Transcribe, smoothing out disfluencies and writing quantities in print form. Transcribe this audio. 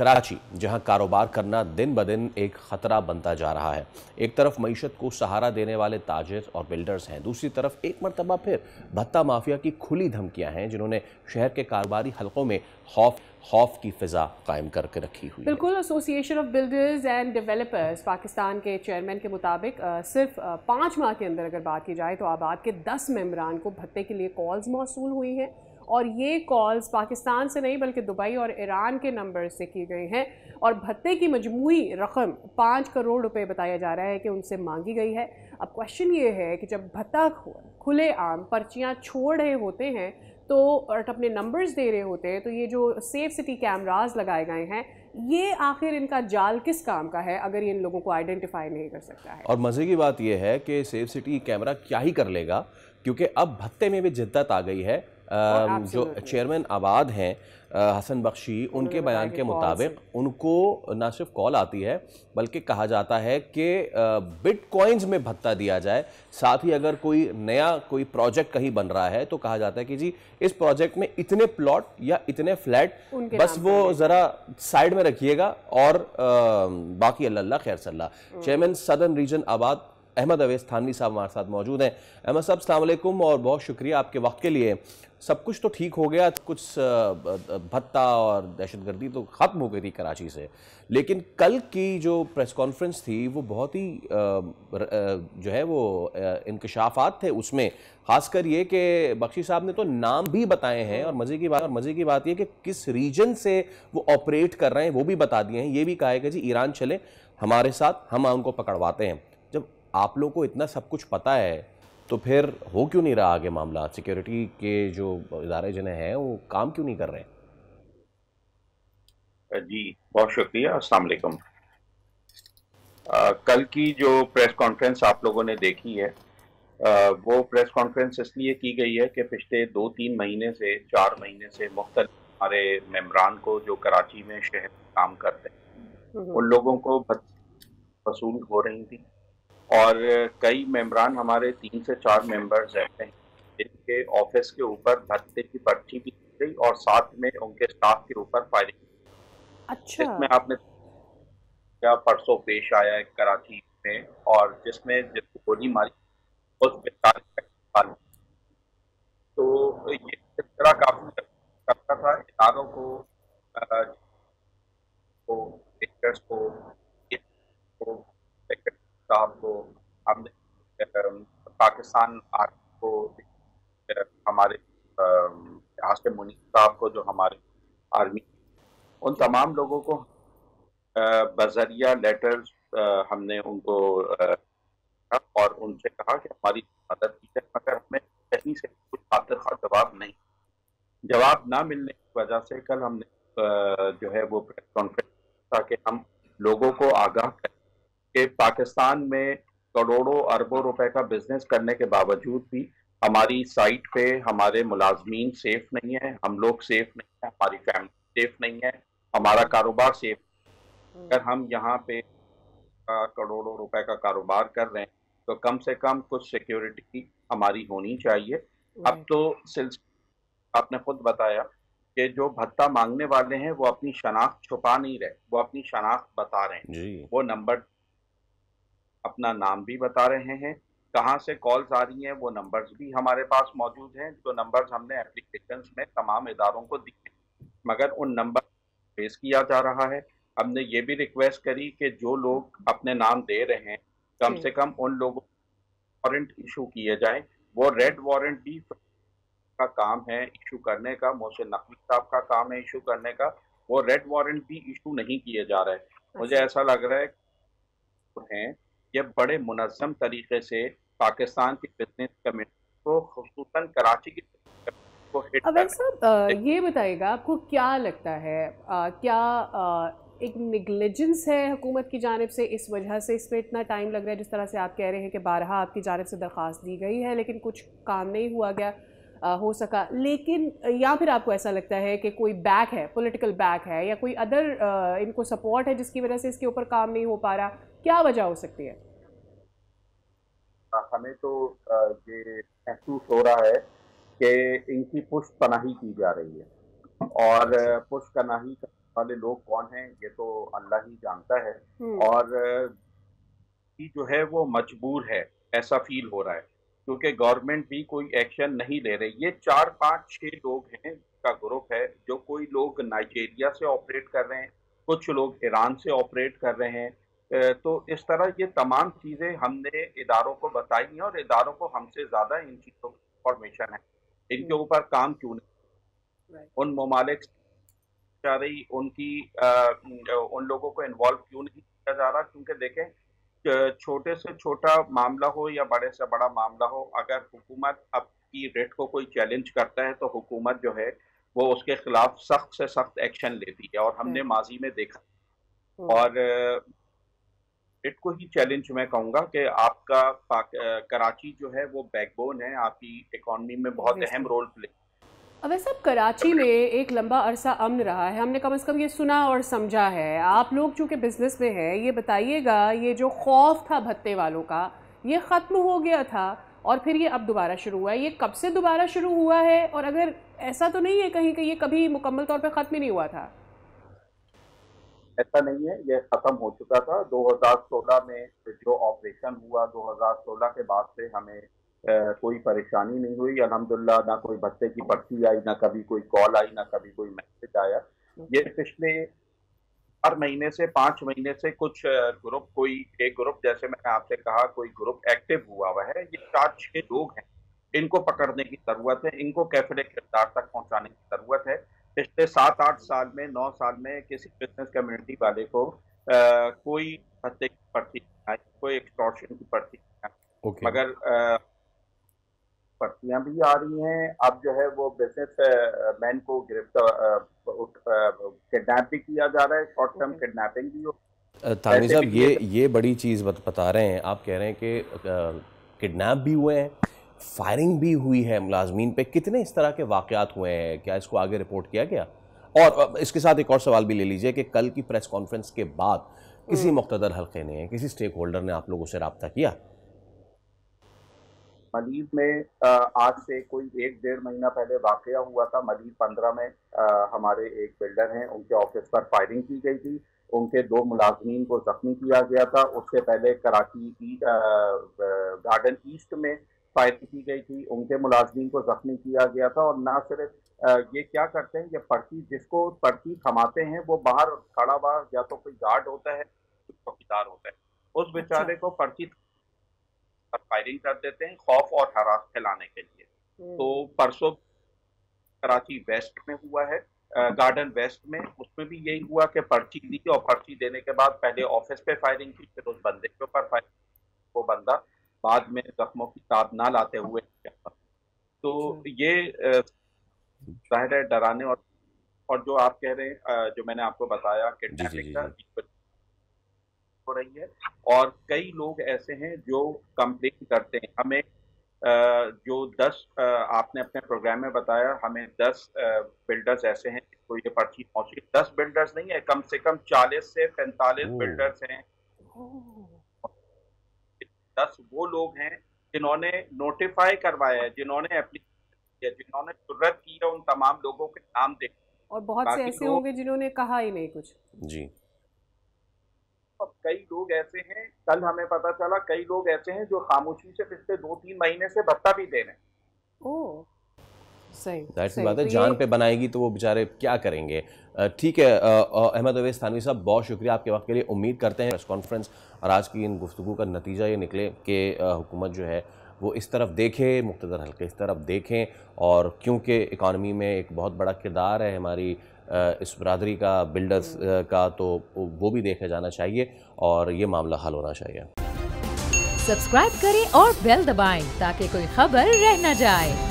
कराची, जहां कारोबार करना दिन ब दिन एक ख़तरा बनता जा रहा है। एक तरफ मईशत को सहारा देने वाले ताजिर और बिल्डर्स हैं, दूसरी तरफ एक मरतबा फिर भत्ता माफिया की खुली धमकियां हैं, जिन्होंने शहर के कारोबारी हलकों में खौफ की फ़िज़ा कायम करके रखी हुई है। बिल्कुल। Association of builders and developers Pakistan के चेयरमैन के मुताबिक सिर्फ 5 माह के अंदर अगर बात की जाए तो आबाद के 10 मेंबरान को भत्ते के लिए कॉल्स मौसूल हुई हैं, और ये कॉल्स पाकिस्तान से नहीं बल्कि दुबई और ईरान के नंबर से की गई हैं, और भत्ते की मजमूई रकम 5 करोड़ रुपए बताया जा रहा है कि उनसे मांगी गई है। अब क्वेश्चन ये है कि जब भत्ता खुले आम पर्चियाँ छोड़ रहे होते हैं तो और अपने नंबर्स दे रहे होते हैं, तो ये जो सेफ सिटी कैमरास लगाए गए हैं, ये आखिर इनका जाल किस काम का है अगर ये इन लोगों को आइडेंटिफाई नहीं कर सकता है। और मज़े की बात यह है कि सेफ सिटी कैमरा क्या ही कर लेगा, क्योंकि अब भत्ते में भी जिद्दत आ गई है। जो चेयरमैन आबाद हैं हसन बख्शी, उनके बयान के मुताबिक उनको न सिर्फ कॉल आती है बल्कि कहा जाता है कि बिटकॉइंस में भत्ता दिया जाए। साथ ही अगर कोई प्रोजेक्ट कहीं बन रहा है तो कहा जाता है कि जी इस प्रोजेक्ट में इतने प्लॉट या इतने फ्लैट बस वो ज़रा साइड में रखिएगा और बाकी अल्लाह खैर सल्लाह। चेयरमैन सदर्न रीजन आबाद अहमद अवैस थानवी साहब हमारे साथ मौजूद हैं। अहमद साहब अस्सलाम वालेकुम और बहुत शुक्रिया आपके वक्त के लिए। सब कुछ तो ठीक हो गया, कुछ भत्ता और दहशतगर्दी तो ख़त्म हो गई थी कराची से, लेकिन कल की जो प्रेस कॉन्फ्रेंस थी वो बहुत ही जो है वो इंकशाफात थे उसमें, ख़ासकर ये कि बख्शी साहब ने तो नाम भी बताए हैं और मज़े की बात ये कि किस रीजन से वो ऑपरेट कर रहे हैं वो भी बता दिए हैं। ये भी कहा है कि जी ईरान चले हमारे साथ, हम उनको पकड़वाते हैं। जब आप लोगों को इतना सब कुछ पता है तो फिर हो क्यों नहीं रहा आगे मामला? सिक्योरिटी के जो इदारे जिन्हें हैं वो काम क्यों नहीं कर रहे हैं? जी बहुत शुक्रिया। अस्सलाम वालेकुम। कल की जो प्रेस कॉन्फ्रेंस आप लोगों ने देखी है वो प्रेस कॉन्फ्रेंस इसलिए की गई है कि पिछले 2-3 महीने से 4 महीने से मुख्तलिफ हमारे मेम्बरान को जो कराची में शहर काम करते हैं उन लोगों को वसूल हो रही थी, और कई मेम्बरान हमारे 3 से 4 मेंबर्स रहते हैं जिनके ऑफिस के ऊपर भत्ते की पर्ची भी दी गई और साथ में उनके स्टाफ के ऊपर फायरिंग। अच्छा। इसमें आपने क्या परसों पेश आया है कराची में, और जिसमें जिसको गोली मारी उस बेचारे का, तो ये सिलसिला काफी करता था इदारों टीचर्स को साहब को, हमने पाकिस्तान आर्मी को, हमारे यहाँ से मुनीर साहब को जो हमारे आर्मी, उन तमाम लोगों को बजरिया लेटर्स हमने उनको और उनसे कहा कि हमारी मदद की जाए, मगर हमें कहीं से कुछ आखिरकार जवाब ना मिलने की वजह से कल हमने जो है वो प्रेस कॉन्फ्रेंस ताकि हम लोगों को आगाह करें कि पाकिस्तान में करोड़ों अरबों रुपए का बिजनेस करने के बावजूद भी हमारी साइट पे हमारे मुलाजमीन सेफ नहीं है, हम लोग सेफ नहीं है, हमारी फैमिली सेफ नहीं है, हमारा कारोबार सेफ। अगर हम यहाँ पे करोड़ों रुपए का कारोबार कर रहे हैं तो कम से कम कुछ सिक्योरिटी हमारी होनी चाहिए। अब तो सिलसिला आपने खुद बताया कि जो भत्ता मांगने वाले हैं वो अपनी शनाख्त छुपा नहीं रहे, वो अपनी शनाख्त बता रहे हैं। वो नंबर अपना नाम भी बता रहे हैं, कहाँ से कॉल्स आ रही हैं वो नंबर्स भी हमारे पास मौजूद हैं, जो नंबर्स हमने एप्लीकेशंस में तमाम इदारों को दिए, मगर उन नंबर ट्रेस किया जा रहा है। हमने ये भी रिक्वेस्ट करी कि जो लोग अपने नाम दे रहे हैं कम से कम उन लोगों को वारंट इशू किए जाए। वो रेड वारंट भी का काम है इशू करने का, मोहसिन नकवी साहब का काम है इशू करने का, वो रेड वारंट भी इशू नहीं किए जा रहे। मुझे ऐसा लग रहा है ये बड़े मुनज़्ज़म तरीके से पाकिस्तान की बिजनेस कम्युनिटी को, खुसूसन कराची की को हिट कर रहे हैं। साहब ये बताइएगा, आपको क्या लगता है क्या एक निगलिजेंस है हुकूमत की जानिब से, इस वजह से इस पर इतना टाइम लग रहा है? जिस तरह से आप कह रहे हैं कि बारहा आपकी जानिब से दरख्वास्त दी गई है लेकिन कुछ काम नहीं हुआ गया हो सका, लेकिन या फिर आपको ऐसा लगता है कि कोई बैक है, पॉलिटिकल बैक है, या कोई अदर इनको सपोर्ट है जिसकी वजह से इसके ऊपर काम नहीं हो पा रहा? क्या वजह हो सकती है? हमें तो ये महसूस हो रहा है कि इनकी पुष्ट पनाही की जा रही है, और पुष्ट पनाही वाले लोग कौन हैं ये तो अल्लाह ही जानता है, और जो है वो मजबूर है, ऐसा फील हो रहा है, क्योंकि गवर्नमेंट भी कोई एक्शन नहीं ले रही। ये 4, 5, 6 लोग हैं का ग्रुप है, जो कोई लोग नाइजीरिया से ऑपरेट कर रहे हैं, कुछ लोग ईरान से ऑपरेट कर रहे हैं। तो इस तरह ये तमाम चीज़ें हमने इदारों को बताई हैं, और इदारों को हमसे ज़्यादा इन चीज़ों की इंफॉर्मेशन है। इनके ऊपर काम क्यों नहीं, उन ममालिक जा रही, उन लोगों को इन्वॉल्व क्यों नहीं किया जा रहा? क्योंकि देखें, छोटे से छोटा मामला हो या बड़े से बड़ा मामला हो, अगर हुकूमत आपकी रेट को कोई चैलेंज करता है तो हुकूमत जो है वो उसके खिलाफ सख्त से सख्त एक्शन लेती है, और हमने माजी में देखा। और रेट को ही चैलेंज मैं कहूँगा कि आपका कराची जो है वो बैकबोन है, आपकी इकॉनमी में बहुत अहम रोल प्ले। वैसे अब कराची में एक लंबा अरसा अमन रहा है, हमने कम से कम ये सुना और समझा है। आप लोग चूँकि बिजनेस में है, ये बताइएगा, ये जो खौफ था भत्ते वालों का, ये ख़त्म हो गया था और फिर ये अब दोबारा शुरू हुआ है, ये कब से दोबारा शुरू हुआ है? और अगर ऐसा तो नहीं है कहीं कि ये कभी मुकम्मल तौर पे ख़त्म ही नहीं हुआ था? ऐसा नहीं है, ये ख़त्म हो चुका था। 2016 में जो ऑपरेशन हुआ, 2016 के बाद से हमें कोई परेशानी नहीं हुई अल्हम्दुलिल्लाह। ना कोई भत्ते की पर्ची आई, ना कभी कोई कॉल आई, ना कभी कोई मैसेज आया। ये पिछले 4 महीने से 5 महीने से कुछ ग्रुप, कोई एक ग्रुप, जैसे मैंने आपसे कहा, कोई ग्रुप एक्टिव हुआ है। ये 4-6 लोग हैं, इनको पकड़ने की ज़रूरत है, इनको कैफ़े किरदार तक पहुँचाने की ज़रूरत है। पिछले 7-8 साल में, 9 साल में किसी बिजनेस कम्युनिटी वाले को कोई भत्ते की पर्ची नहीं आई, कोई एक्सटॉर्शन की पर्ची नहीं आई। मगर पर्चियां भी आ रही हैं। अब जो है वो बिजनेस मैन को किडनैप भी किया जा रहा है, शॉर्ट टर्म किडनैपिंग भी हो। थानवी साहब, ये बड़ी चीज़ बता रहे हैं, आप कह रहे हैं कि किडनैप भी हुए हैं, फायरिंग भी हुई है मुलाजमीन पे। कितने इस तरह के वाक़यात हुए हैं, क्या इसको आगे रिपोर्ट किया गया? और इसके साथ एक और सवाल भी ले लीजिए कि कल की प्रेस कॉन्फ्रेंस के बाद किसी मुक़्तदर हल्के ने, किसी स्टेक होल्डर ने आप लोगों से रब्ता किया? मलीद में आज से कोई 1-1.5 महीना पहले वाक़या हुआ था। मलीद 15 में हमारे एक बिल्डर हैं, उनके ऑफिस पर फायरिंग की गई थी, उनके 2 मुलाजमीन को जख्मी किया गया था। उससे पहले कराची गार्डन ईस्ट में फायरिंग की गई थी, उनके मुलाजमीन को जख्मी किया गया था। और ना सिर्फ ये क्या करते हैं, ये पर्ची, जिसको पर्ची थमाते हैं वो बाहर खड़ा हुआ, या तो कोई गार्ड होता है, कोई चौकीदार होता है, उस बेचारे को पर्ची फायरिंग कर देते हैं खौफ और हरास फैलाने के लिए। तो परसों कराची वेस्ट में हुआ है, गार्डन वेस्ट में, उसमें भी यही हुआ कि पर्ची दी और पर्ची देने के बाद पहले ऑफिस पे फायरिंग की, फिर उस बंदे के ऊपर फायरिंग, वो बंदा बाद में जख्मों की ताब ना लाते हुए। तो ये जाहिर है डराने, और जो आप कह रहे हैं, जो मैंने आपको बताया किडनैपिंग का हो रही है, और कई लोग ऐसे हैं जो कंप्लेन करते हैं हमें। जो 10 आपने अपने प्रोग्राम में बताया, हमें 10 बिल्डर्स ऐसे हैं जिनको ये पर्ची पहुंची। 10 बिल्डर्स नहीं है, कम से कम 40 से 45 बिल्डर्स हैं। 10 वो लोग हैं जिन्होंने नोटिफाई करवाया है, जिन्होंने एप्लीकेशन किया, जिन्होंने जुर्रत की है उन तमाम लोगों के नाम देख। और बहुत से ऐसे होंगे जिन्होंने कहा ही नहीं कुछ। जी, कई लोग ऐसे हैं, कल हमें पता चला, कई लोग ऐसे हैं जो खामोशी से पिछले 2-3 महीने से भत्ता भी दे रहे हैं। ओह, सही जाहिर सी बात है, जान पे बनाएगी तो वो बेचारे क्या करेंगे। ठीक है, अहमद अवैस थानवी साहब, बहुत शुक्रिया आपके वक्त के लिए। उम्मीद करते हैं प्रेस कॉन्फ्रेंस और आज की इन गुफ्तगू का नतीजा ये निकले कि हुकूमत जो है वो इस तरफ देखे, मुक़्तदर हल्के इस तरफ देखें, और क्योंकि इकानमी में एक बहुत बड़ा किरदार है हमारी इस बरादरी का, बिल्डर्स का, तो वो भी देखा जाना चाहिए और ये मामला हल होना चाहिए। सब्सक्राइब करें और बेल दबाएं ताकि कोई खबर रह न जाए।